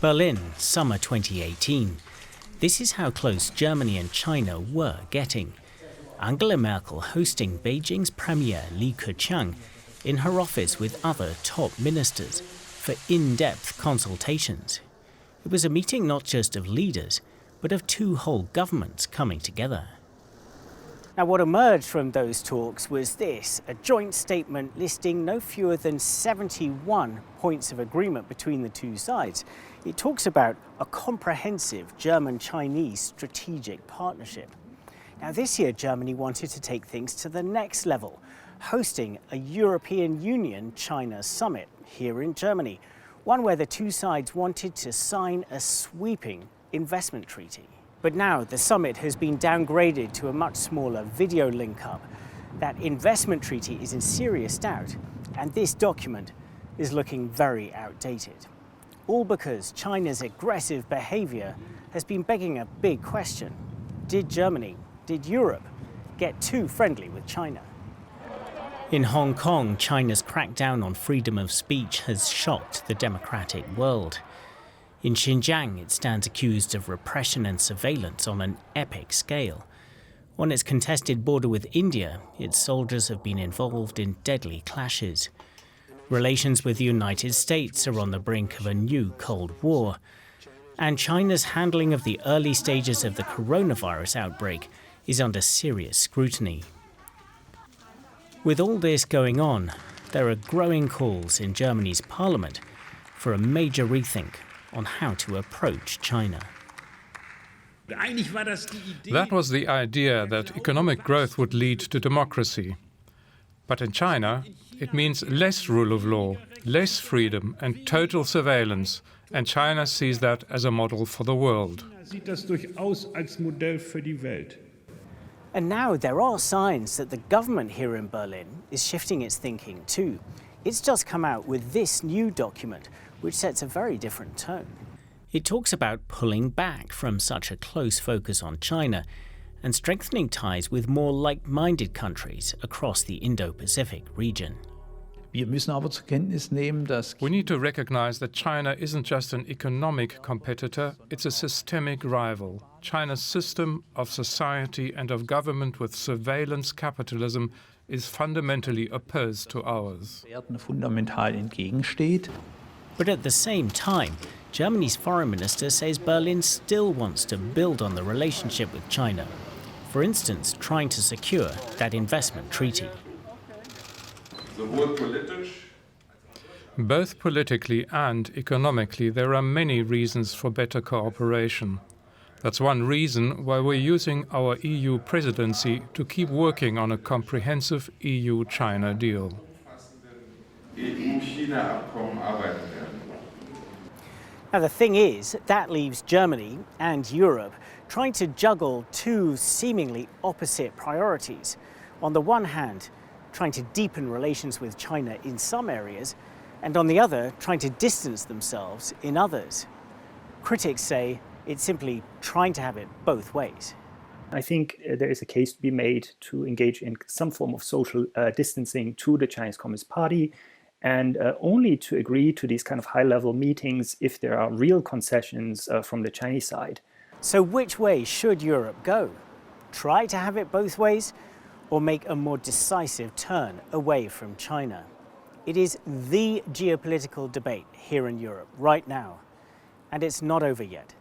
Berlin, summer 2018. This is how close Germany and China were getting. Angela Merkel hosting Beijing's Premier Li Keqiang in her office with other top ministers for in-depth consultations. It was a meeting not just of leaders, but of two whole governments coming together. Now, what emerged from those talks was this, a joint statement listing no fewer than 71 points of agreement between the two sides. It talks about a comprehensive German-Chinese strategic partnership. Now, this year, Germany wanted to take things to the next level, hosting a European Union-China summit here in Germany, one where the two sides wanted to sign a sweeping investment treaty. But now the summit has been downgraded to a much smaller video link-up. That investment treaty is in serious doubt, and this document is looking very outdated. All because China's aggressive behaviour has been begging a big question. Did Germany, did Europe get too friendly with China? In Hong Kong, China's crackdown on freedom of speech has shocked the democratic world. In Xinjiang, it stands accused of repression and surveillance on an epic scale. On its contested border with India, its soldiers have been involved in deadly clashes. Relations with the United States are on the brink of a new Cold War. And China's handling of the early stages of the coronavirus outbreak is under serious scrutiny. With all this going on, there are growing calls in Germany's parliament for a major rethink on how to approach China. That was the idea, that economic growth would lead to democracy. But in China, it means less rule of law, less freedom and total surveillance, and China sees that as a model for the world. And now there are signs that the government here in Berlin is shifting its thinking too. It's just come out with this new document, which sets a very different tone. It talks about pulling back from such a close focus on China and strengthening ties with more like-minded countries across the Indo-Pacific region. We need to recognize that China isn't just an economic competitor, it's a systemic rival. China's system of society and of government with surveillance capitalism is fundamentally opposed to ours. But at the same time, Germany's foreign minister says Berlin still wants to build on the relationship with China. For instance, trying to secure that investment treaty. Both politically and economically, there are many reasons for better cooperation. That's one reason why we're using our EU presidency to keep working on a comprehensive EU-China deal. Now, the thing is, that leaves Germany and Europe trying to juggle two seemingly opposite priorities. On the one hand, trying to deepen relations with China in some areas, and on the other, trying to distance themselves in others. Critics say it's simply trying to have it both ways. I think there is a case to be made to engage in some form of social distancing to the Chinese Communist Party, and only to agree to these kind of high-level meetings if there are real concessions from the Chinese side. So which way should Europe go? Try to have it both ways, or make a more decisive turn away from China? It is the geopolitical debate here in Europe right now, and it's not over yet.